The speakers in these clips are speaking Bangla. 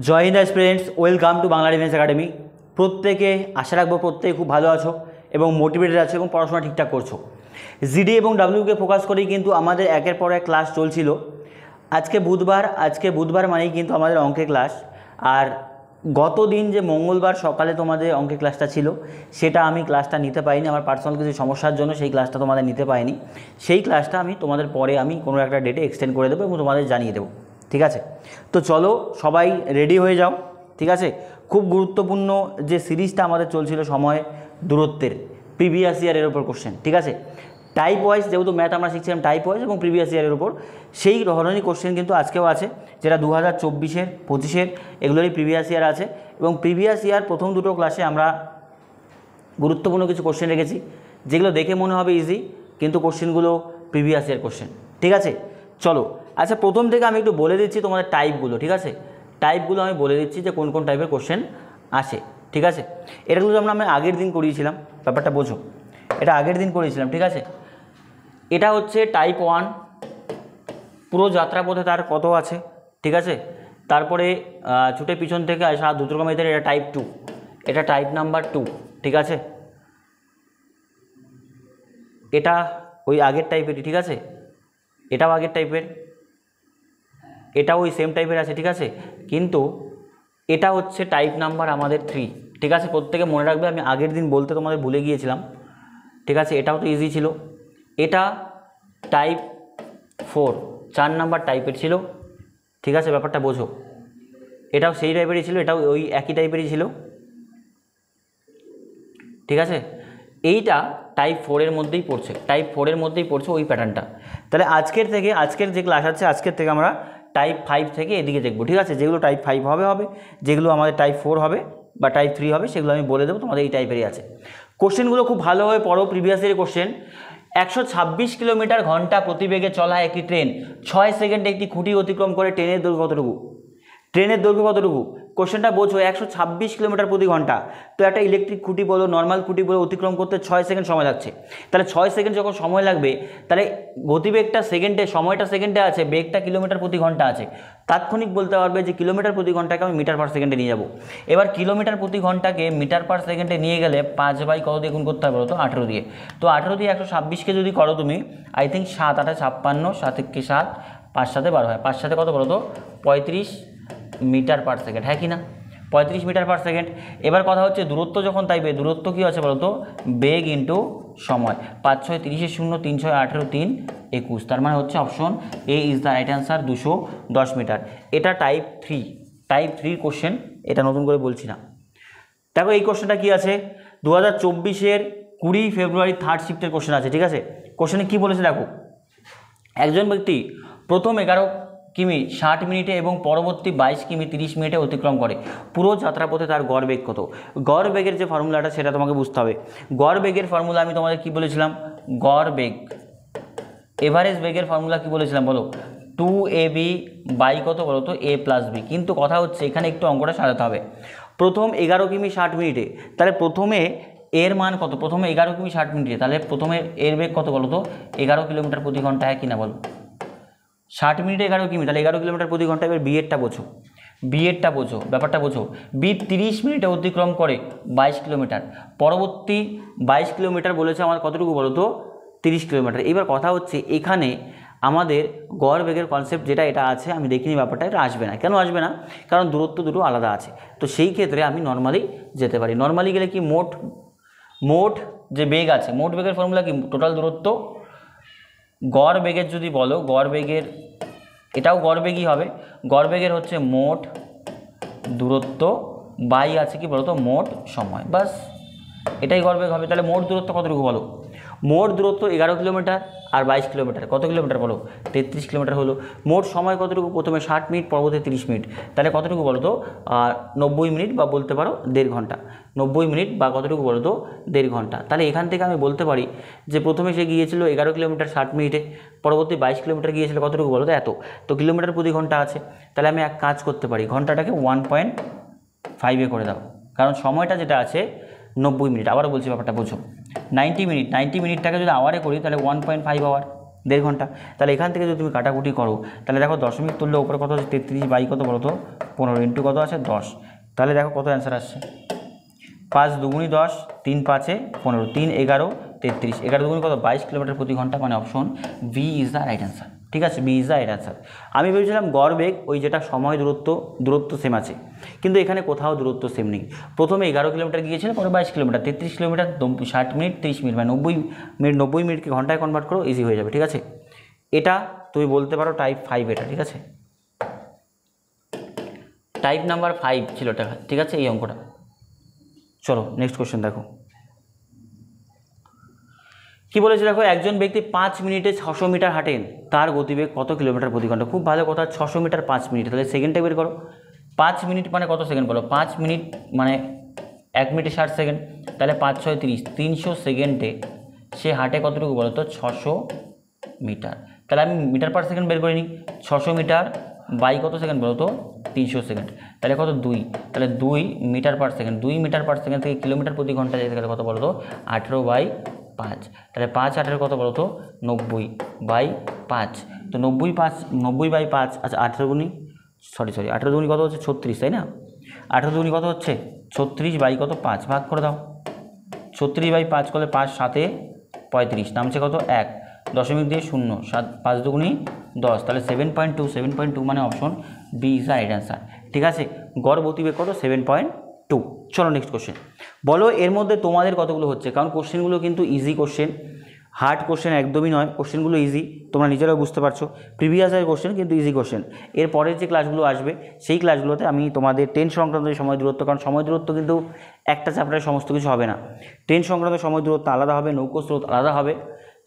জয় হিন্দ students, welcome to Bangla defence academy. প্রত্যেকে আশা রাখবো প্রত্যেকে খুব ভালো আছো এবং মোটিভেটেড আছো এবং পড়াশোনা ঠিকঠাক করছো। জিডি এবং ডাব্লিউকে ফোকাস করেই কিন্তু আমাদের একের পর এক ক্লাস চলছিল। আজকে বুধবার মানেই কিন্তু আমাদের অঙ্কের ক্লাস। আর গত দিন যে মঙ্গলবার সকালে তোমাদের অঙ্কের ক্লাসটা ছিল, সেটা আমি ক্লাসটা নিতে পারিনি, আমার পার্সোনাল কিছু সমস্যার জন্য সেই ক্লাসটা তোমাদের নিতে পারিনি। সেই ক্লাসটা আমি তোমাদের পরে কোনো একটা ডেটে এক্সটেন্ড করে দেবো এবং তোমাদের জানিয়ে দেবো, ঠিক আছে? তো চলো সবাই রেডি হয়ে যাও, ঠিক আছে? খুব গুরুত্বপূর্ণ যে সিরিজটা আমাদের চলছিল সময় দূরত্বের, প্রিভিয়াস ইয়ারের ওপর কোশ্চেন, ঠিক আছে? টাইপ ওয়াইজ, যেহেতু ম্যাথ আমরা শিখছিলাম টাইপ ওয়াইজ এবং প্রিভিয়াস ইয়ারের ওপর, সেই ধরনের কোশ্চেন কিন্তু আজকেও আছে, যেটা 2024-এর 25-এর এগুলোরই প্রিভিয়াস ইয়ার আছে। এবং প্রিভিয়াস ইয়ার প্রথম দুটো ক্লাসে আমরা গুরুত্বপূর্ণ কিছু কোশ্চেন রেখেছি, যেগুলো দেখে মনে হবে ইজি, কিন্তু কোশ্চেনগুলো প্রিভিয়াস ইয়ার কোশ্চেন, ঠিক আছে? চলো, আচ্ছা প্রথম থেকে আমি একটু বলে দিচ্ছি তোমাদের টাইপগুলো, ঠিক আছে? টাইপগুলো আমি বলে দিচ্ছি যে কোন কোন টাইপের কোশ্চেন আসে, ঠিক আছে? এটাগুলো আমি আগের দিন করিয়েছিলাম, ব্যাপারটা বোঝো, এটা আগের দিন করিয়েছিলাম, ঠিক আছে? এটা হচ্ছে টাইপ 1, পুরো যাত্রাপথে তার কত আছে, ঠিক আছে? তারপরে ছুটে পিছন থেকে আসা দ্রুতগামীদের এটা টাইপ 2, এটা টাইপ নাম্বার 2, ঠিক আছে? এটা ওই আগের টাইপেরই, ঠিক আছে? এটাও আগের টাইপের, এটাও ওই সেম টাইপের আছে, ঠিক আছে? কিন্তু এটা হচ্ছে টাইপ নাম্বার আমাদের 3, ঠিক আছে? প্রত্যেকে মনে রাখবে, আমি আগের দিন বলতে তোমাদের ভুলে গিয়েছিলাম, ঠিক আছে? এটাও তো ইজি ছিল। এটা টাইপ 4, 4 নাম্বার টাইপের ছিল, ঠিক আছে? ব্যাপারটা বোঝো, এটাও সেই টাইপেরই ছিল, এটাও ওই একই টাইপেরই ছিল, ঠিক আছে? এইটা টাইপ 4-এর মধ্যেই পড়ছে, টাইপ 4-এর মধ্যেই পড়ছে ওই প্যাটার্নটা। তাহলে আজকের যে ক্লাস আছে, আজকের থেকে আমরা টাইপ 5 থেকে এদিকে দেখবো, ঠিক আছে? যেগুলো টাইপ 5 হবে, যেগুলো আমাদের টাইপ 4 হবে বা টাইপ 3 হবে, সেগুলো আমি বলে দেবো, তোমাদের এই টাইপেরই আছে। কোশ্চেনগুলো খুব ভালোভাবে পড়ো, প্রিভিয়াস ইয়ারের কোশ্চেন। 126 কিলোমিটার ঘন্টা প্রতিবেগে চলা একটি ট্রেন 6 সেকেন্ডে একটি খুঁটি অতিক্রম করে, ট্রেনের দৈর্ঘ্য কতটুকু? ট্রেনের দৈর্ঘ্য কতটুকু? কোশ্চেনটা বোঝো, 126 কিলোমিটার প্রতি ঘন্টা। তো একটা ইলেকট্রিক খুঁটি বলো, নর্মাল খুঁটি বলো, অতিক্রম করতে 6 সেকেন্ড সময় লাগছে। তাহলে 6 সেকেন্ড যখন সময় লাগবে, তাহলে গতিবেগটা সেকেন্ডে, সময়টা সেকেন্ডে আছে, বেগটা কিলোমিটার প্রতি ঘন্টা আছে। তাৎক্ষণিক বলতে পারবে যে কিলোমিটার প্রতি ঘন্টাকে আমি মিটার পার সেকেন্ডে নিয়ে যাব। এবার কিলোমিটার প্রতি ঘন্টাকে মিটার পার সেকেন্ডে নিয়ে গেলে 5 বাই কত দিয়ে গুণ করতে হবে বলো তো? 18 দিয়ে। তো 18 দিয়ে 126কে যদি করো তুমি, আই থিঙ্ক 7 8 56, 7 1 7, 5 7 12 হয়, 5 7 কত বলো তো? 35 মিটার পার সেকেন্ড, হ্যাঁ কি না? 35 মিটার পার সেকেন্ড। এবার কথা হচ্ছে দূরত্ব যখন তাইবে, দূরত্ব কী আছে বলো তো? বেগ ইন্টু সময়। 5 6 30 0, 3 6 18, 3 21, তার মানে হচ্ছে option A is the right answer, 210 metre. এটা টাইপ 3 কোশ্চেন, এটা নতুন করে বলছি না। দেখো এই কোশ্চেনটা কী আছে, 2024-এর 20 ফেব্রুয়ারি থার্ড শিফটের কোশ্চেন আছে, ঠিক আছে? কোশ্চেনে কী বলেছে দেখো, একজন ব্যক্তি প্রথম 11 কিমি 60 মিনিটে এবং পরবর্তী 22 কিমি 30 মিনিটে অতিক্রম করে, পুরো যাত্রাপথে তার গড় বেগ কত? গড় বেগের যে ফর্মুলাটা সেটা তোমাকে বুঝতে হবে। গড় বেগের ফর্মুলা আমি তোমাদের কি বলেছিলাম? গড় বেগ, এভারেজ বেগের ফর্মুলা কি বলেছিলাম বলো? 2ab বাই কত বলো তো? a plus B. কিন্তু কথা হচ্ছে এখানে একটু অঙ্কটা সাজাতে হবে। প্রথম 11 কিমি 60 মিনিটে, তাহলে প্রথমে এর মান কত? প্রথমে 11 কিমি 60 মিনিটে, তাহলে প্রথমে এর বেগ কত বলো তো? 11 কিলোমিটার প্রতি ঘন্টা, হয় কিনা বলো? 60 মিনিটে 11 কিমি, তাহলে 11 কিলোমিটার প্রতি ঘন্টা। এবার বিয়েরটা বোঝো, ব্যাপারটা বোঝো। বি 30 মিনিটে অতিক্রম করে 22 কিলোমিটার, পরবর্তী 22 কিলোমিটার বলেছে আমার কতটুকু বলো তো? 30 কিলোমিটার। এবার কথা হচ্ছে এখানে আমাদের গড় বেগের কনসেপ্ট যেটা এটা আছে, আমি দেখিনি ব্যাপারটা, এটা আসবে না। কেন আসবে না? কারণ দূরত্ব দুটো আলাদা আছে। তো সেই ক্ষেত্রে আমি নর্মালি যেতে পারি। নর্মালি গেলে কি মোট যে বেগ আছে, মোট বেগের ফর্মুলা কি? টোটাল দূরত্ব। গড় বেগের যদি বলো, গড় বেগের, এটাও গড় বেগই হবে। গড় বেগের হচ্ছে মোট দূরত্ব বাই আছে কি বলো তো? মোট সময়, বাস এটাই গড় বেগ হবে। তাহলে মোট দূরত্ব কতটুকু বলো? মোট দূরত্ব 11 কিলোমিটার আর 22 কিলোমিটার, কত কিলোমিটার বলো? 33 কিলোমিটার হলো। মোট সময় কতটুকু? প্রথমে 60 মিনিট, পরবর্তী 30 মিনিট, তাহলে কতটুকু বলো তো? 90 মিনিট বা বলতে পারো 1.5 ঘন্টা। 90 মিনিট বা কতটুকু বলো তো? 1.5 ঘন্টা। তাহলে এখান থেকে আমি বলতে পারি যে প্রথমে সে গিয়েছিল 11 কিলোমিটার 60 মিনিটে, পরবর্তী 22 কিলোমিটার গিয়েছিল কতটুকু বলো তো? এত। তো কিলোমিটার প্রতি ঘন্টা আছে, তাহলে আমি এক কাজ করতে পারি, ঘন্টাটাকে 1.5-এ করে দাও, কারণ সময়টা যেটা আছে 90 মিনিট। আবারও বলছি ব্যাপারটা বোঝো, 90 মিনিটটাকে যদি আওয়ারে করি তাহলে 1.5 আওয়ার, 1.5 ঘন্টা। তাহলে এখান থেকে যদি তুমি কাটাকুটি করো তাহলে দেখো দশমিক তুললে ওপরে কত হচ্ছে 33 বাই কত বলো তো 15 ইন্টু কত আছে 10। তাহলে দেখো কত অ্যান্সার আসছে 5 দুগুণি 10, 3 5 15, 3 11 33, 11 দুগুণি কত 22 কিলোমিটার প্রতি ঘন্টা, মানে option B is the right answer. ঠিক আছে, B is the right answer. আমি ভেবেছিলাম গড় বেগ ওই যেটা সময় দূরত্ব সেম আছে, কিন্তু এখানে কোথাও দূরত্ব সেম নেই। প্রথমে 11 কিলোমিটার গিয়েছিল, পরে 22 কিলোমিটার, 33 কিলোমিটার 60 মিনিট 30 মিনিট, মানে 90 মিনিটকে ঘন্টায় কনভার্ট করো, ইজি হয়ে যাবে। ঠিক আছে, এটা তুমি বলতে পারো টাইপ 5 এটা। ঠিক আছে, টাইপ নাম্বার 5 ছিল এটা। ঠিক আছে, এই অঙ্কটা। চলো নেক্সট কোশ্চেন দেখো কি বলেছে। দেখো একজন ব্যক্তি 5 মিনিটে 600 মিটার হাঁটেন, তার গতিবেগ কত কিলোমিটার প্রতি ঘন্টা? খুব ভালো কথা, 600 মিটার 5 মিনিট, তাহলে সেকেন্ডটা বের করো। 5 মিনিট মানে কত সেকেন্ড বলো? 5 মিনিট মানে 1 মিনিটে 60 সেকেন্ড, তাহলে 5 6 30, 300 সেকেন্ডে সে হাঁটে কতটুকু বলো তো? 600 মিটার। তাহলে আমি মিটার পার সেকেন্ড বের করে নিই। 600 মিটার বাই কত সেকেন্ড বলো তো? 300 সেকেন্ড, তাহলে কত 2, তাহলে 2 metre per second. 2 metre per second থেকে কিলোমিটার প্রতি ঘন্টা যেতে গেলে কত বলো তো? 18/5, তাহলে 5 18 কত বলো তো? 90/5। তো 90/5, আচ্ছা 18 দুগুণি 18 দুগুণি কত হচ্ছে? 36, তাই না? 18 দুগুণি কত হচ্ছে? 36 বাই কত? 5, ভাগ করে দাও। 36/5 করলে 5 7 35, নামছে কত? 1, দশমিক দিয়ে 0, 7 5 দুগুণি 10, তাহলে 7.2 মানে option B is the right answer. ঠিক আছে, গড় গতিবেগ কত? 7.2। চলো নেক্সট কোশ্চেন, বলো এর মধ্যে তোমাদের কতগুলো হচ্ছে? কারণ কোশ্চেনগুলো কিন্তু ইজি কোশ্চেন, হার্ড কোশ্চেন একদমই নয়, কোশ্চেনগুলো ইজি, তোমরা নিজেরাও বুঝতে পারছো। প্রিভিয়াস ইয়ার কোশ্চেন কিন্তু ইজি কোশ্চেন। এর পরের যে ক্লাসগুলো আসবে সেই ক্লাসগুলোতে আমি তোমাদের 10 সংক্রান্ত সময় দূরত্ব, কারণ সময় দূরত্ব কিন্তু একটা চ্যাপ্টারে সমস্ত কিছু হবে না, 10 সংক্রান্ত সময় দূরত্ব আলাদা হবে, নৌকো স্রোত আলাদা হবে,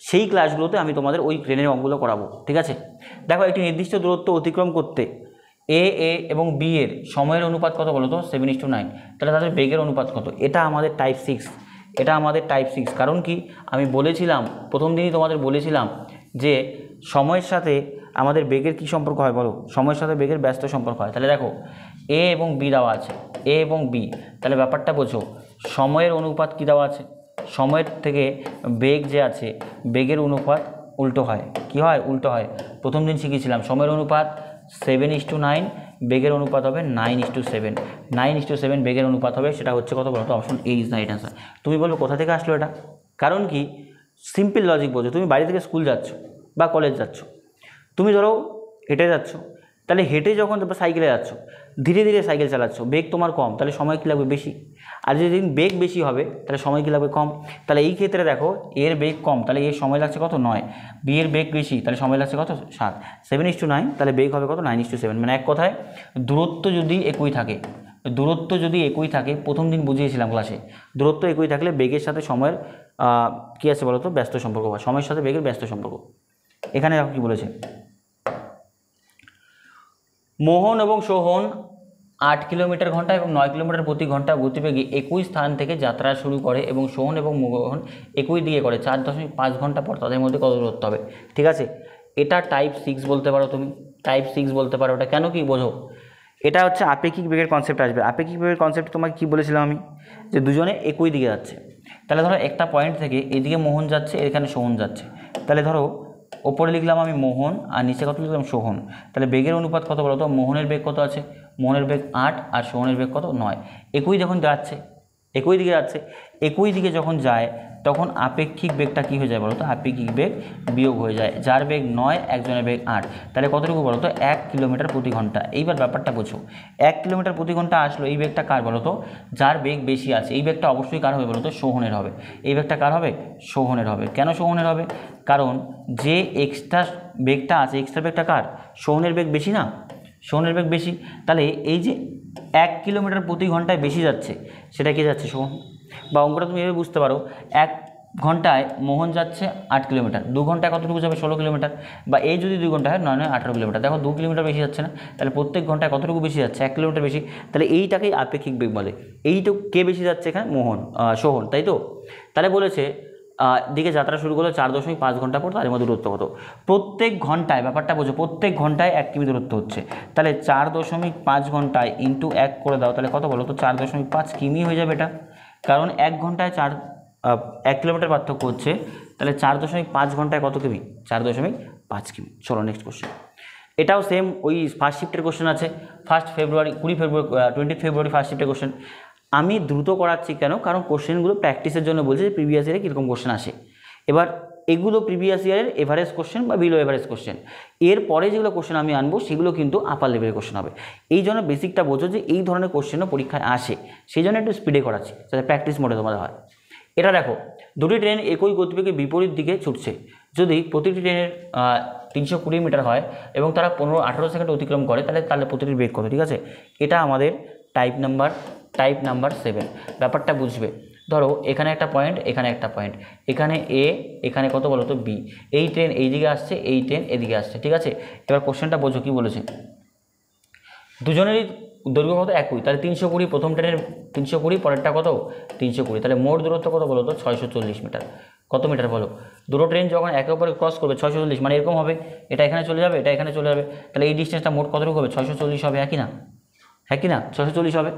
সেই ক্লাসগুলোতে আমি তোমাদের ওই ট্রেনের অঙ্কগুলো করাবো। ঠিক আছে, দেখো একটি নির্দিষ্ট দূরত্ব অতিক্রম করতে এ এবং বি এর সময়ের অনুপাত কত বলো তো? 7:9, তাহলে তাদের বেগের অনুপাত কত? এটা আমাদের টাইপ 6, এটা আমাদের টাইপ 6। কারণ কি, আমি বলেছিলাম প্রথম দিনই তোমাদের বলেছিলাম যে সময়ের সাথে আমাদের বেগের কি সম্পর্ক হয় বলো? সময়ের সাথে বেগের ব্যস্ত সম্পর্ক হয়। তাহলে দেখো এ এবং বি দেওয়া আছে, এ এবং বি, তাহলে ব্যাপারটা বোঝো, সময়ের অনুপাত কি দেওয়া আছে? সময়ের থেকে বেগ যে আছে, বেগের অনুপাত উল্টো হয়। কি হয়? উল্টো হয়। প্রথম দিন শিখেছিলাম সময়ের অনুপাত 7:9, বেগের অনুপাত হবে 9:7, 9:7 বেগের অনুপাত হবে, সেটা হচ্ছে কত বলো তো? Option A is the right answer. তুমি বলবে কোথা থেকে আসলো এটা? কারণ কি, সিম্পল লজিক বোঝো। তুমি বাড়ি থেকে স্কুল যাচ্ছ বা কলেজ যাচ্ছ, তুমি ধরো হেঁটে যাচ্ছ, তাহলে হেঁটে যখন তোমরা সাইকেলে যাচ্ছ, ধীরে ধীরে সাইকেল চালাচ্ছ, বেগ তোমার কম, তাহলে সময় কী লাগবে? বেশি। আর যেদিন বেগ বেশি হবে তাহলে সময় কী লাগবে? কম। তাহলে এই ক্ষেত্রে দেখো এর বেগ কম, তাহলে এর সময় লাগছে কত? 9, বি এর বেগ বেশি, তাহলে সময় লাগছে কত? 7, 7:9, তাহলে বেগ হবে কত? 9:7। মানে এক কথায় দূরত্ব যদি একই থাকে, দূরত্ব যদি একই থাকে, প্রথম দিন বুঝিয়েছিলাম ক্লাসে, দূরত্ব একই থাকলে বেগের সাথে সময়ের কী আছে বলো তো? ব্যস্ত সম্পর্ক, বা সময়ের সাথে বেগের ব্যস্ত সম্পর্ক। এখানে দেখো কী বলেছে, মোহন এবং সোহন 8 কিলোমিটার ঘন্টা এবং 9 কিলোমিটার প্রতি ঘন্টা গতিবেগে একই স্থান থেকে যাত্রা শুরু করে এবং সোহন এবং মোহন একই দিকে করে 4.5 ঘন্টা পর তাদের মধ্যে কত দূরত্ব হবে? ঠিক আছে, এটা টাইপ 6 বলতে পারো তুমি, টাইপ 6 বলতে পারো। এটা কেন কি বোঝো, এটা হচ্ছে আপেক্ষিক বেগের কনসেপ্ট আসবে। আপেক্ষিক বেগের কনসেপ্ট তোমাকে কী বলেছিলাম আমি? যে দুজনে একই দিকে যাচ্ছে, তাহলে ধরো একটা পয়েন্ট থেকে এদিকে মোহন যাচ্ছে, এখানে সোহন যাচ্ছে, তাহলে ধরো ওপরে লিখলাম আমি মোহন আর নিচে কত লিখলাম? সোহন। তাহলে বেগের অনুপাত কত বলো তো? মোহনের বেগ কত আছে? মোহনের বেগ 8 আর সোহনের বেগ কত? 9। একই যখন যাচ্ছে, একই দিকে যাচ্ছে, একই দিকে যখন যায় তখন আপেক্ষিক বেগটা কী হয়ে যায় বলো তো? আপেক্ষিক বেগ বিয়োগ হয়ে যায়। যার বেগ 9, একজনের বেগ 8, তাহলে কতটুকু বলো তো? 1 কিলোমিটার প্রতি ঘন্টা। এইবার ব্যাপারটা বোঝো, 1 কিলোমিটার প্রতি ঘন্টা আসলো, এই বেগটা কার বলো তো? যার বেগ বেশি আছে। এই বেগটা অবশ্যই কার হবে বলো তো? সোহনের হবে। এই বেগটা কার হবে? সোহনের হবে। কেন সোহনের হবে? কারণ যে এক্সট্রা বেগটা আছে, এক্সট্রা বেগটা কার? সোহনের বেগ বেশি না? সোহনের বেগ বেশি, তাহলে এই যে 1 কিলোমিটার প্রতি ঘন্টায় বেশি যাচ্ছে, সেটা কি যাচ্ছে? সোহন। বা অঙ্কটা তুমি এভাবে বুঝতে পারো, 1 ঘন্টায় মোহন যাচ্ছে 8 কিলোমিটার, 2 ঘন্টায় কতটুকু যাবে? 16 কিলোমিটার। বা এই যদি 2 ঘন্টা হয় 9 9 18 কিলোমিটার। দেখো 2 কিলোমিটার বেশি যাচ্ছে না, তাহলে প্রত্যেক ঘন্টায় কতটুকু বেশি যাচ্ছে? 1 কিলোমিটার বেশি। তাহলে এইটাকেই আপেক্ষিক বেগ বলে। এইটা কে বেশি যাচ্ছে এখানে? মোহন, সোহন, তাই তো? তাহলে বলেছে দিকে যাত্রা শুরু করলো 4.5 ঘন্টা পর, তাদের মধ্যে দূরত্ব কত? প্রত্যেক ঘন্টায়, ব্যাপারটা বোঝো, প্রত্যেক ঘন্টায় 1 কিমি দূরত্ব হচ্ছে, তাহলে 4.5 ঘন্টায় ইন্টু 1 করে দাও, তাহলে কত বলো তো? 4.5 কিমি হয়ে যাবে এটা, কারণ 1 ঘন্টায় 1 কিলোমিটার পার্থক্য হচ্ছে, তাহলে 4.5 ঘন্টায় কত কিমি? 4.5 কিমি। চলো নেক্সট কোশ্চেন। এটাও সেম ওই ফার্স্ট শিফটের কোশ্চেন আছে, 1 ফেব্রুয়ারি 20 ফেব্রুয়ারি ফার্স্ট শিফটের কোশ্চেন। আমি দ্রুত করাচ্ছি কেন? কারণ কোশ্চেনগুলো প্র্যাকটিসের জন্য বলছে যে প্রিভিয়াস ইয়ারে কীরকম কোশ্চেন আসে। এবার এগুলো প্রিভিয়াস ইয়ারের এভারেজ কোশ্চেন বা বিলো এভারেজ কোশ্চেন। এরপরে যেগুলো কোশ্চেন আমি আনবো সেগুলো কিন্তু আপার লেভেলের কোশ্চেন হবে। এই জন্য বেসিকটা বোঝো যে এই ধরনের কোশ্চেনও পরীক্ষায় আসে, সেই জন্য একটু স্পিডে করাচ্ছি যাতে প্র্যাকটিস মোডে তোমাদের হয়। এটা দেখো, দুটি ট্রেন একই গতিবেগে বিপরীত দিকে ছুটছে। যদি প্রতিটি ট্রেনের 320 মিটার হয় এবং তারা 15-18 সেকেন্ড অতিক্রম করে, তাহলে প্রতিটির বেগ কত? ঠিক আছে, এটা আমাদের টাইপ নাম্বার 7। ব্যাপারটা বুঝবে, ধরো এখানে একটা পয়েন্ট, এখানে একটা পয়েন্ট, এখানে এ, এখানে কত বলো তো বি। এই ট্রেন এই দিকে আসছে, এই ট্রেন এদিকে আসছে, ঠিক আছে। এবার কোশ্চেনটা বোঝো কী বলেছে। দুজনেরই দৈর্ঘ্য কত? একই, তাহলে 320। প্রথম ট্রেনের 320, পরেরটা কত? 320। তাহলে মোট দূরত্ব কত বলো তো? 640 মিটার। কত মিটার বলো? দুটো ট্রেন যখন একে অপরে ক্রস করবে 640, মানে এরকম হবে, এটা এখানে চলে যাবে, এটা এখানে চলে যাবে, তাহলে এই ডিস্টেন্সটা মোট কতটুকু হবে? 640 হবে, একই না? হ্যাঁ কি না? 640 হবে।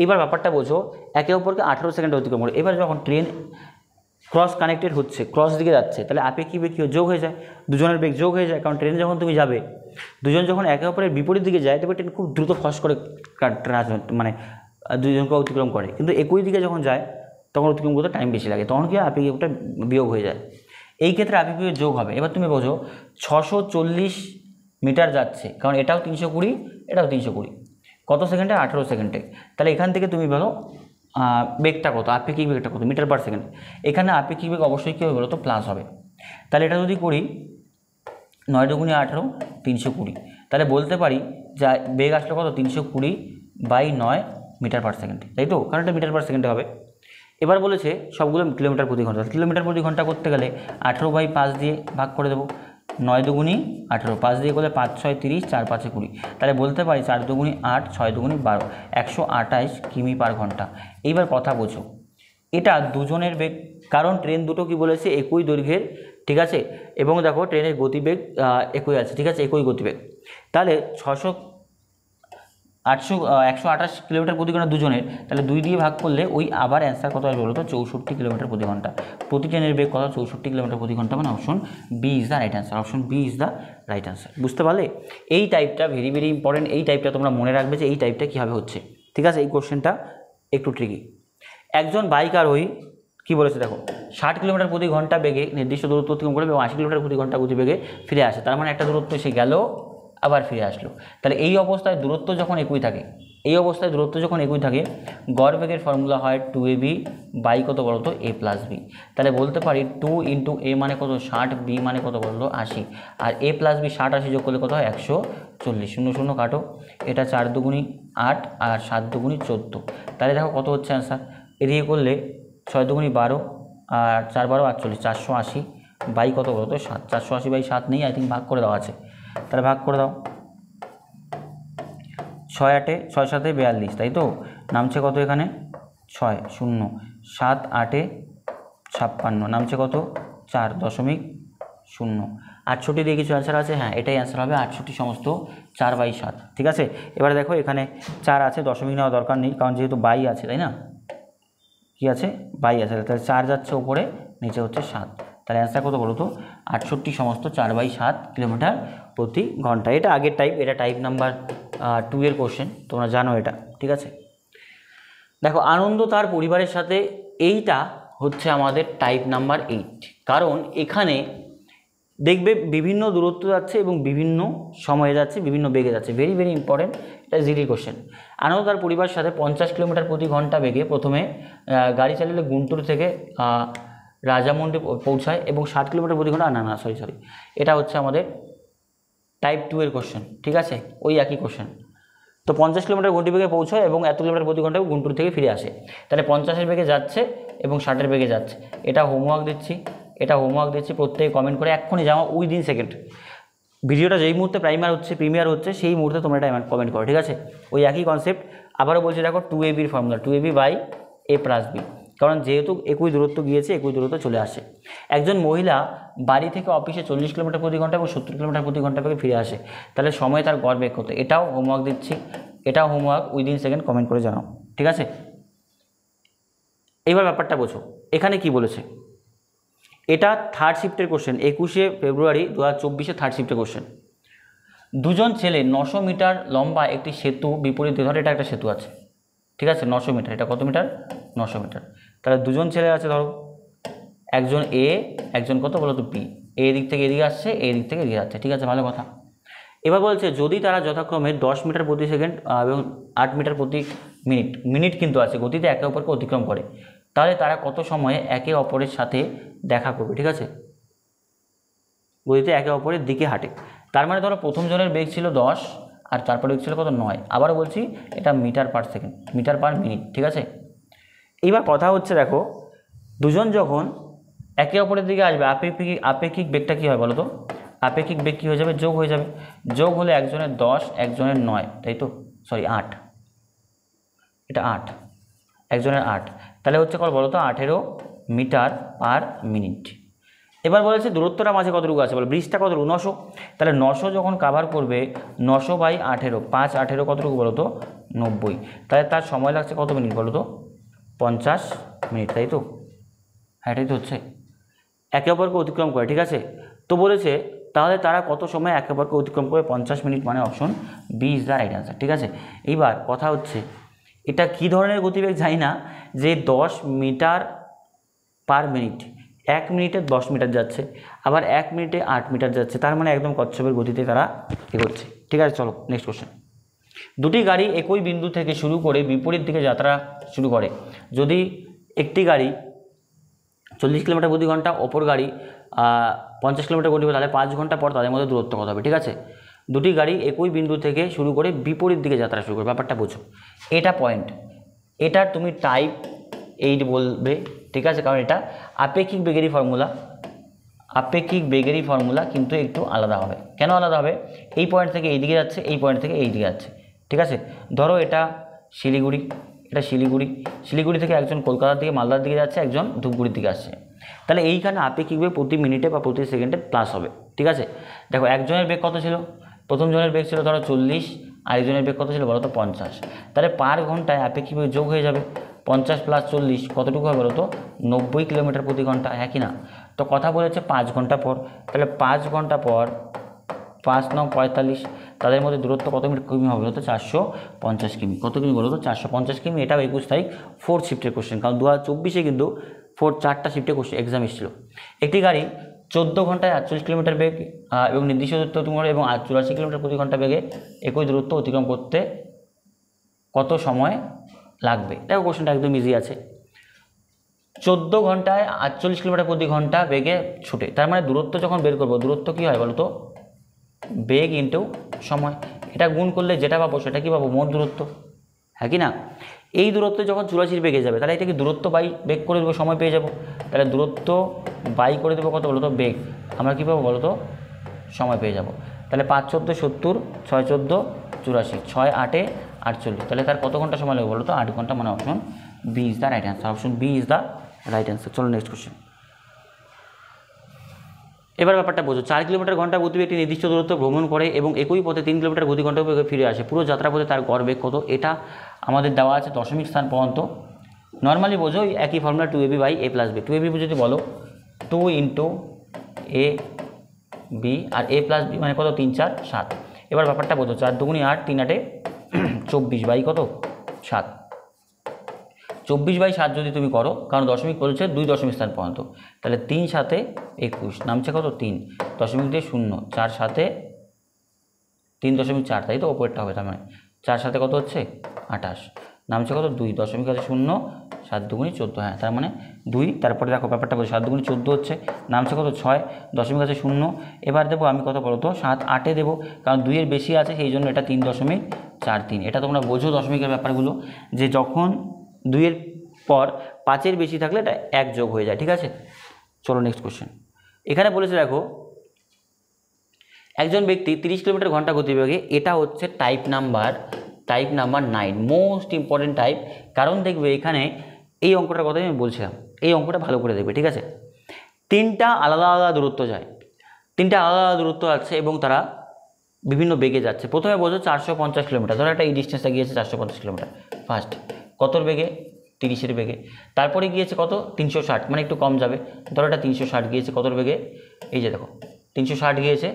এবার ব্যাপারটা বোঝো, একে অপরকে 18 সেকেন্ড অতিক্রম করে। এবার যখন ট্রেন ক্রস কানেক্টেড হচ্ছে, ক্রস দিকে যাচ্ছে, তাহলে আপেক্ষিক বেগ কী যোগ হয়ে যায়, দুজনের বেগ যোগ হয়ে যায়। কারণ ট্রেনে যখন তুমি যাবে, দুজন যখন একে অপরের বিপরীত দিকে যায়, তবে ট্রেন খুব দ্রুত ফস করে মানে দুজনকে অতিক্রম করে। কিন্তু একই দিকে যখন যায় তখন অতিক্রম করতে টাইম বেশি লাগে, তখন কি আপেক্ষিকটা বিয়োগ হয়ে যায়। এই ক্ষেত্রে আপেক্ষিক যোগ হবে। এবার তুমি বোঝো 640 মিটার যাচ্ছে, কারণ এটাও 320, এটাও 320, কত সেকেন্ডে? 18 সেকেন্ডে। তাহলে এখান থেকে তুমি বলো বেগটা কত, আপেক্ষিক বেগটা কত? Metre per second. এখানে আপেক্ষিক বেগ অবশ্যই কী হবে বলো তো? প্লাস হবে। তাহলে এটা যদি করি 9 দুগুণে 18, 320, তাহলে বলতে পারি যে বেগ আসলে কত? 320/9 মিটার পার সেকেন্ড, তাই তো? কারণ এটা মিটার পার সেকেন্ডে হবে। এবার বলেছে সবগুলো কিলোমিটার প্রতি ঘন্টা। কিলোমিটার প্রতি ঘন্টা করতে গেলে 18/5 দিয়ে ভাগ করে দেবো। 9 দুগুণি 18, 5 দিয়ে করলে 5 6 30, 4 5 20। তাহলে বলতে পারি 4 দুগুণি 8, 6 দুগুণি 12, 128 কিমি পার ঘন্টা। এইবার কথা বোঝো, এটা দুজনের বেগ, কারণ ট্রেন দুটো কি বলেছে? একই দৈর্ঘ্যের, ঠিক আছে। এবং দেখো ট্রেনের গতিবেগ একই আছে, ঠিক আছে, একই গতিবেগ। তাহলে 128 কিলোমিটার প্রতি ঘন্টা দুজনের, তাহলে 2 দিয়ে ভাগ করলে ওই আবার অ্যান্সার কত আসবে বলো তো? 64 কিলোমিটার প্রতি ঘন্টা। প্রতি ট্রেনের বেগ কত? 64 কিলোমিটার প্রতি ঘন্টা, মানে option B is the right answer. Option B is the right answer. বুঝতে পারলে? এই টাইপটা ভেরি ভেরি ইম্পর্টেন্ট। এই টাইপটা তোমরা মনে রাখবে যে এই টাইপটা কীভাবে হচ্ছে, ঠিক আছে। এই কোশ্চেনটা একটু ট্রিকি। একজন বাইক আরোহী কী বলেছে দেখো, 60 কিলোমিটার প্রতি ঘন্টা বেগে নির্দিষ্ট দূরত্ব অতিক্রম করবে এবং 80 কিলোমিটার প্রতি ঘন্টা গতিবেগে ফিরে আসে। তার মানে একটা দূরত্ব সে গেল, আবার ফিরে আসলো। তাহলে এই অবস্থায় দূরত্ব যখন একই থাকে, গড় বেগের ফর্মুলা হয় 2ab বাই কত বলো তো? a + b। তাহলে বলতে পারি 2 × a মানে কত? 60, b মানে কত বলো? 80, আর a + b 60 80 যোগ করলে কত হয়? 140। 0 0 কাটো, এটা 4 দুগুণি 8 আর 7 দুগুণি 14। তাহলে দেখো কত হচ্ছে অ্যান্সার। এদিকে করলে 6 দুগুণি 12 আর 4 12 48, 480 বাই কত বলো তো? 7। 480/7 নেই, আই থিঙ্ক ভাগ করে দেওয়া আছে, তাহলে ভাগ করে দাও। 6 8 6 7 42, তাই তো? নামছে কত এখানে? 6 0 7 8 56, নামছে কত? 4.0। 68 দিয়ে কিছু অ্যান্সার আছে, হ্যাঁ এটাই অ্যান্সার হবে। 68 সমস্ত 4/7, ঠিক আছে। এবারে দেখো এখানে 4 আছে, দশমিক নেওয়া দরকার নেই, কারণ যেহেতু বাই আছে, তাই না? কি আছে? বাই আছে, তাহলে 4 যাচ্ছে ওপরে, নিচে হচ্ছে 7। তাহলে অ্যান্সার কত বলো তো? 68 সমস্ত 4/7 কিলোমিটার প্রতি ঘন্টা। এটা আগের টাইপ, এটা টাইপ নাম্বার 2 এর কোশ্চেন, তোমরা জানো এটা, ঠিক আছে। দেখো আনন্দ তার পরিবারের সাথে, এইটা হচ্ছে আমাদের টাইপ নাম্বার 8, কারণ এখানে দেখবে বিভিন্ন দূরত্ব যাচ্ছে এবং বিভিন্ন সময়ে যাচ্ছে, বিভিন্ন বেগে যাচ্ছে। ভেরি ভেরি ইম্পর্টেন্ট, এটা জিডি কোশ্চেন। আনন্দ তার পরিবারের সাথে 50 কিলোমিটার প্রতি ঘন্টা বেগে প্রথমে গাড়ি চালিয়ে গুন্টুর থেকে রাজামন্ডি পৌঁছায় এবং 60 কিলোমিটার প্রতি ঘন্টা, না সরি, এটা হচ্ছে আমাদের টাইপ 2 এর কোশ্চেন, ঠিক আছে। ওই একই কোশ্চেন। তো 50 কিলোমিটার গতিবেগে পৌঁছায় এবং এত কিলোমিটার প্রতি ঘন্টায় গুন্টুর থেকে ফিরে আসে। তাহলে 50-এর বেগে যাচ্ছে এবং 60-এর বেগে যাচ্ছে। এটা হোমওয়ার্ক দিচ্ছি, প্রত্যেকে কমেন্ট করে এক্ষুনি যাও, উইদিন সেকেন্ড। ভিডিওটা যেই মুহূর্তে প্রিমিয়ার হচ্ছে সেই মুহূর্তে তোমরা এটা কমেন্ট করো, ঠিক আছে। ওই একই কনসেপ্ট আবারও বলছি, দেখো 2ab ফর্মুলা 2ab/a + b, কারণ যেহেতু একই দূরত্ব গিয়েছে, একই দূরত্ব চলে আসে। একজন মহিলা বাড়ি থেকে অফিসে 40 কিলোমিটার প্রতি ঘন্টা এবং 70 কিলোমিটার প্রতি ঘন্টা বেগে ফিরে আসে, তাহলে সময় তার গড় বেগ কত? এটাও হোমওয়ার্ক দিচ্ছি, উইদিন সেকেন্ড কমেন্ট করে জানাও, ঠিক আছে। এইবার ব্যাপারটা বোঝো, এখানে কি বলেছে, এটা থার্ড শিফটের কোশ্চেন, 21শে ফেব্রুয়ারি 2024 থার্ড শিফটের কোশ্চেন। দুজন ছেলে 900 মিটার লম্বা একটি সেতু বিপরীত দিকে, ধরো এটা একটা সেতু আছে, ঠিক আছে, 900 মিটার, এটা কত মিটার, 900 মিটার। তাহলে দুজন ছেলে আছে, ধরো একজন এ, একজন কত বলো তো বি, এ দিক থেকে এদিকে আসছে, এ দিক থেকে এদিকে যাচ্ছে, ঠিক আছে, ভালো কথা। এবার বলছে যদি তারা যথাক্রমে 10 মিটার প্রতি সেকেন্ড এবং 8 মিটার প্রতি মিনিট, মিনিট কিন্তু আছে, গতিতে একে অপরকে অতিক্রম করে, তাহলে তারা কত সময়ে একে অপরের সাথে দেখা করবে, ঠিক আছে, গতিতে একে অপরের দিকে হাঁটে। তার মানে ধরো প্রথম জনের বেগ ছিল 10 আর তারপরে বেগ ছিল কত 9, আবারও বলছি এটা metre per second, metre per minute, ঠিক আছে। এইবার কথা হচ্ছে দেখো, দুজন যখন একে অপরের দিকে আসবে, আপেক্ষিক বেগটা কী হয় বলো তো, আপেক্ষিক বেগ কী হয়ে যাবে, যোগ হয়ে যাবে, যোগ হলে একজনের 10 একজনের 9, তাই তো, সরি 8, এটা 8, একজনের 8, তাহলে হচ্ছে কত বলো তো 18 মিটার পার মিনিট। এবার বলেছে দূরত্বটা মাঝে কতটুকু আছে বলো, ব্রিজটা কতটুকু 900, তাহলে 900 যখন কাভার করবে 900 বাই 18, 5 18 কতটুকু বলো তো 90, তাহলে তার সময় লাগছে কত মিনিট বলো তো 50 মিনিট, তাই তো, হ্যাঁ এটাই তো হচ্ছে, একে অপরকে অতিক্রম করে, ঠিক আছে। তো বলেছে তাহলে তারা কত সময় একে অপরকে অতিক্রম করে, 50 মিনিট, মানে option B is the right answer, ঠিক আছে। এইবার কথা হচ্ছে এটা কী ধরনের গতিবেগ জানি না, যে 10 মিটার পার মিনিট, 1 মিনিটে 10 মিটার যাচ্ছে, আবার 1 মিনিটে 8 মিটার যাচ্ছে, তার মানে একদম কচ্ছপের গতিতে তারা এগোচ্ছে, ঠিক আছে। চলো নেক্সট কোশ্চেন। দুটি গাড়ি একই বিন্দু থেকে শুরু করে বিপরীত দিকে যাত্রা শুরু করে, যদি একটি গাড়ি 40 কিলোমিটার প্রতি ঘন্টা, অপর গাড়ি 50 কিলোমিটার প্রতি ঘন্টা, তাহলে 5 ঘন্টা পর তাদের মধ্যে দূরত্ব কত হবে, ঠিক আছে। দুটি গাড়ি একই বিন্দু থেকে শুরু করে বিপরীত দিকে যাত্রা শুরু করে, ব্যাপারটা বোঝো, এটা পয়েন্ট, এটা তুমি টাইপ 8 বলবে, ঠিক আছে, কারণ এটা আপেক্ষিক বেগেরই ফর্মুলা, আপেক্ষিক বেগেরই ফর্মুলা, কিন্তু একটু আলাদা হবে। কেন আলাদা হবে, এই পয়েন্ট থেকে এই দিকে যাচ্ছে, এই পয়েন্ট থেকে এই দিকে যাচ্ছে, ঠিক আছে। ধরো এটা শিলিগুড়ি, এটা শিলিগুড়ি, শিলিগুড়ি থেকে একজন কলকাতার দিকে মালদার দিকে যাচ্ছে, একজন ধূপগুড়ির দিকে আসছে, তাহলে এইখানে আপেক্ষিক বেগ প্রতি মিনিটে বা প্রতি সেকেন্ডে প্লাস হবে, ঠিক আছে। দেখো একজনের বেগ কত ছিল, প্রথম জনের বেগ ছিল ধরো 40, আরেকজনের বেগ কত ছিল বলো তো 50, তাহলে পার ঘন্টায় আপেক্ষিক বেগ যোগ হয়ে যাবে, 50 প্লাস 40 কতটুকু হবে বলো তো 90 কিলোমিটার প্রতি ঘন্টা, হ্যাঁ কি না। তো কথা বলেছে 5 ঘন্টা পর, তাহলে 5 ঘন্টা পর 5 9 45, তাদের মধ্যে দূরত্ব কত কিমি হবে বলো তো 450 কিমি, কত কিমি বলো তো 450 কিমি। এটাও 21 তারিখ 4th শিফটের কোশ্চেন, কারণ 2024 কিন্তু 4টা শিফটে কোশ্চেন এক্সাম এসেছিল। একটি গাড়ি 14 ঘন্টায় 48 কিলোমিটার বেগ এবং নির্দিষ্ট দূরত্ব অতিক্রম করে এবং 84 কিলোমিটার প্রতি ঘন্টা বেগে একই দূরত্ব অতিক্রম করতে কত সময় লাগবে। দেখো কোশ্চেনটা একদম ইজি আছে, 14 ঘন্টায় 48 কিলোমিটার প্রতি ঘন্টা বেগে ছুটে, তার মানে দূরত্ব যখন বের করবো, দূরত্ব কী হয় বলো তো বেগ ইন্টু সময়, এটা গুণ করলে যেটা পাবো সেটা কী পাবো মোট দূরত্ব, হ্যাঁ কি না। এই দূরত্ব যখন 84 বেগে যাবে, তাহলে এটাকে দূরত্ব বাই বেগ করে দেবো, সময় পেয়ে যাবো, তাহলে দূরত্ব বাই করে দেবো কত বলো তো বেগ, আমরা কী পাবো বলো তো সময় পেয়ে যাব। তাহলে 5 14 70, 6 14 84, 6 8 48, তাহলে তার কত ঘন্টা সময় লাগবে বলো তো 8 ঘন্টা, মানে option B is the right answer, option B is the right answer. চলো নেক্সট কোশ্চেন। এবার ব্যাপারটা বোঝো, 4 কিলোমিটার ঘন্টা গতিবেগে একটি নির্দিষ্ট দূরত্ব ভ্রমণ করে এবং একই পথে 3 কিলোমিটার গতি ঘন্টা বেগে ফিরে আসে, পুরো যাত্রা পথে তার গড় বেগ কত, এটা আমাদের দেওয়া আছে দশমিক স্থান পর্যন্ত। নর্মালি বোঝো একই formula 2ab by a plus B, 2ab যদি বলো 2 ইন্টু এ বি আর a প্লাস বি মানে কত 3 4 7। এবার ব্যাপারটা বোঝো, 4 দুগুণি 8, 3 8 24 বাই কত 7, 24 বাই 7 যদি তুমি করো, কারণ দশমিক বলছে 2 দশমিক স্থান পর্যন্ত, তাহলে 3 7 21 নামছে কত 3, দশমিক দিয়ে 0, 4 7 3.4, তাই তো ওপরটা হবে, তার মানে 4 7 কত হচ্ছে 28, নামছে কত 2, দশমিক আছে 0, 7 দুগুণি 14, হ্যাঁ তার মানে 2। তারপরে দেখো ব্যাপারটা বলছে 7 দুগুণি 14 হচ্ছে, নামছে কত 6, দশমিক আছে 0। এবার দেবো আমি কত বলো তো 7 8 দেবো, কারণ 2 এর বেশি আছে সেই জন্য এটা 3.43। এটা তোমরা বোঝো দশমিকের ব্যাপারগুলো, যে যখন 2 এর পর 5 এর বেশি থাকলে এটা 1 যোগ হয়ে যায়, ঠিক আছে। চলো নেক্সট কোশ্চেন। এখানে বলেছে দেখো একজন ব্যক্তি 30 কিলোমিটার ঘন্টা গতিবেগে, এটা হচ্ছে type number 9, most important type. কারণ দেখবে এখানে এই অঙ্কটার কথাই আমি বলছিলাম, এই অঙ্কটা ভালো করে দেখবে, ঠিক আছে। 3টা আলাদা আলাদা দূরত্ব যায়, 3টা আলাদা আলাদা দূরত্ব আছে এবং তারা বিভিন্ন বেগে যাচ্ছে। প্রথমে বোঝো 450 কিলোমিটার, ধরো একটা এই ডিস্টেন্সটা গিয়েছে 450 কিলোমিটার, ফার্স্ট কতর বেগে 30-এর বেগে। তারপরে গিয়েছে কত 360, মানে একটু কম যাবে, ধরো এটা 360 গিয়েছে কতর বেগে, এই যে দেখো 360 গিয়েছে,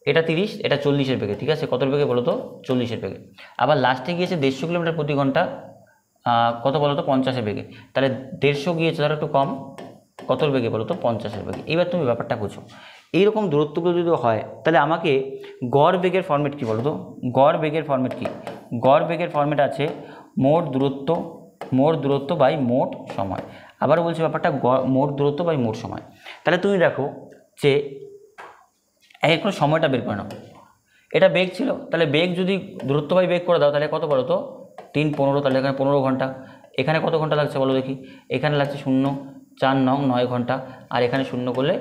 এটা 30, এটা 40-এর বেগে, ঠিক আছে, কতর বেগে বলো তো 40-এর বেগে। আবার লাস্টে গিয়েছে 150 কিলোমিটার প্রতি ঘন্টা, কত বলো তো 50-এর বেগে। তাহলে 150 গিয়েছে ধরো একটু কম, কতর বেগে বলো তো 50-এর বেগে। এবার তুমি ব্যাপারটা বুঝো, এইরকম দূরত্বগুলো যদি হয় তাহলে আমাকে গড় বেগের ফর্মেট কী বলো তো, গড় বেগের ফর্মেট কী, গড় বেগের ফর্মেট আছে মোট দূরত্ব বাই মোট সময়। আবারও বলছি ব্যাপারটা মোট দূরত্ব বাই মোট সময়। তাহলে তুমি দেখো যে এখন সময়টা বের করে নাও, এটা বেগ ছিল, তাহলে বেগ যদি দূরত্ব বাই বেগ করে দাও তাহলে কত বলো তো 3-15, তাহলে এখানে 15 ঘন্টা। এখানে কত ঘন্টা লাগছে বলো দেখি, এখানে লাগছে 0, 4 9 9 ঘন্টা, আর এখানে 0 করলে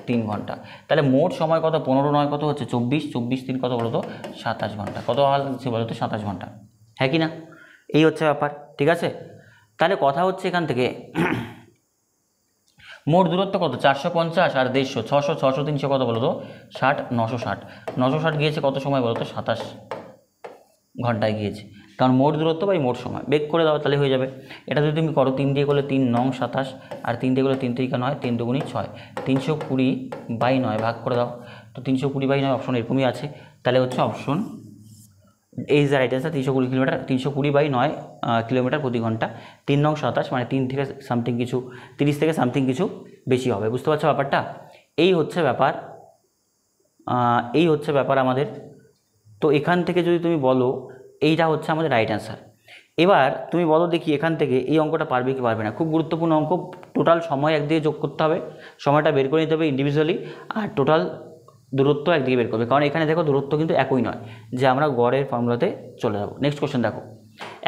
3 ঘন্টা। তাহলে মোট সময় কত, 15 9 কত হচ্ছে 24, 24 3 কত বলো তো 27 ঘন্টা। কত লাগছে বলো তো 27 ঘন্টা, হ্যাঁ কি না? এই হচ্ছে ব্যাপার, ঠিক আছে। তাহলে কথা হচ্ছে এখান থেকে মোট দূরত্ব কত 450 আর 150, 600 600 300 কত বলো তো 60, 960 960 গিয়েছে কত সময় বলো তো 27 ঘন্টায় গিয়েছে, কারণ মোট দূরত্ব বাই মোট সময়। বেগ করে দাও তাহলে হয়ে যাবে। এটা যদি তুমি করো 3 দিয়ে করলে 3 9 27, আর 3 দিয়ে করলে 3 3 9, 3 2 6, 320/9 ভাগ করে দাও। তো 320/9 অপশন এরকমই আছে, তাহলে হচ্ছে অপশন এই যে রাইট অ্যান্সার। 320/9 কিলোমিটার প্রতি ঘন্টা, 3 9 27, মানে 3 থেকে সামথিং কিছু 30 থেকে সামথিং কিছু বেশি হবে। বুঝতে পারছো ব্যাপারটা? এই হচ্ছে ব্যাপার আমাদের। তো এখান থেকে যদি তুমি বলো এইটা হচ্ছে আমাদের রাইট অ্যান্সার। এবার তুমি বলো দেখি এখান থেকে এই অঙ্কটা পারবে কি পারবে না। খুব গুরুত্বপূর্ণ অঙ্ক, টোটাল সময় একদিকে যোগ করতে হবে, সময়টা বের করে নিতে হবে ইন্ডিভিজুয়ালি, আর টোটাল দূরত্ব একদিকে বের করবে, কারণ এখানে দেখো দূরত্ব কিন্তু একই নয় যে আমরা গড়ের ফর্মুলাতে চলে যাবো। নেক্সট কোশ্চেন দেখো,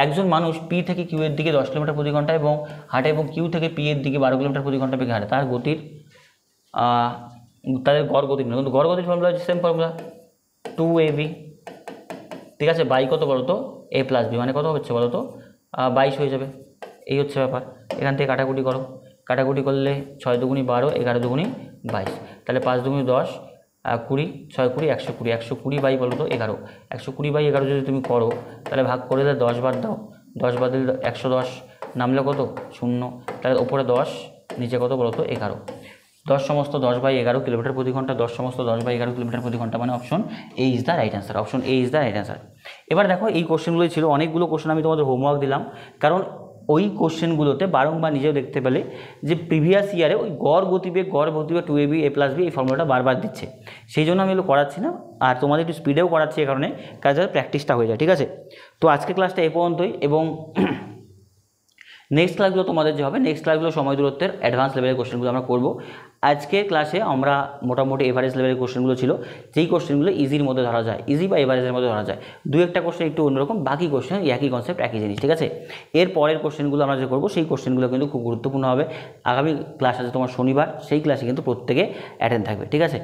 একজন মানুষ পি থেকে কিউ এর দিকে 10 কিলোমিটার প্রতি ঘন্টা এবং হাঁটে, এবং কিউ থেকে পি এর দিকে 12 কিলোমিটার প্রতি ঘন্টা বেগে হাঁটে। তাদের গড় গতির কিন্তু গড় গতির ফর্মুলা হচ্ছে সেম ফর্মুলা 2ab, ঠিক আছে, বাই কত বলো তো a + b, মানে কত হচ্ছে বলো তো 22 হয়ে যাবে। এই হচ্ছে ব্যাপার। এখান থেকে কাটাকুটি করো, কাটাকুটি করলে 6 2 12, 11 2 22, তাহলে 5 2 10, 20, 6 20, 120, 120 বাই বলো তো 11, 120/11 যদি তুমি করো তাহলে ভাগ করে দিলে 10 বার দাও, 10 বার দিলে 110, নামলে কত 0, তাহলে ওপরে 10 নিচে কত বলো তো 11, 10 সমস্ত 10/11 কিলোমিটার প্রতি ঘন্টা, 10 সমস্ত 10/11 কিলোমিটার প্রতি ঘন্টা, মানে option A is the right answer. Option A is the right answer. এবার দেখো এই কোশ্চেনগুলোই ছিল, অনেকগুলো কোশ্চেন আমি তোমাদের হোমওয়ার্ক দিলাম, কারণ ওই কোশ্চেনগুলোতে বারংবার নিজেও দেখতে পেলে যে প্রিভিয়াস ইয়ারে ওই গড় গতিবেগ 2ab a + b এই ফর্মুলাটা বারবার দিচ্ছে, সেই জন্য আমি এগুলো করাচ্ছি না, আর তোমাদের একটু স্পিডেও করাচ্ছি এই কারণে, কাজে প্র্যাকটিসটা হয়ে যায়, ঠিক আছে। তো আজকে ক্লাসটা এই পর্যন্তই, এবং নেক্সট ক্লাসগুলো তোমাদের যে হবে, নেক্সট ক্লাসগুলো সময় দূরত্বের অ্যাডভান্স লেভেলের কোশ্চেনগুলো আমরা করব। আজকের ক্লাসে আমরা মোটামুটি এভারেজ লেভেলের কোশ্চেনগুলো ছিল, যেই কোশ্চেনগুলো ইজির মধ্যে ধরা যায়, ইজি বা এভারেজের মধ্যে ধরা যায়। দু একটা কোশ্চেন একটু অন্যরকম, বাকি কোশ্চেন একই কনসেপ্ট, একই জিনিস, ঠিক আছে। এর পরের কোশ্চেনগুলো আমরা যে করবো সেই কোশ্চেনগুলো কিন্তু খুব গুরুত্বপূর্ণ হবে। আগামী ক্লাস আছে তোমার শনিবার, সেই ক্লাসে কিন্তু প্রত্যেকে অ্যাটেন্ড থাকবে, ঠিক আছে।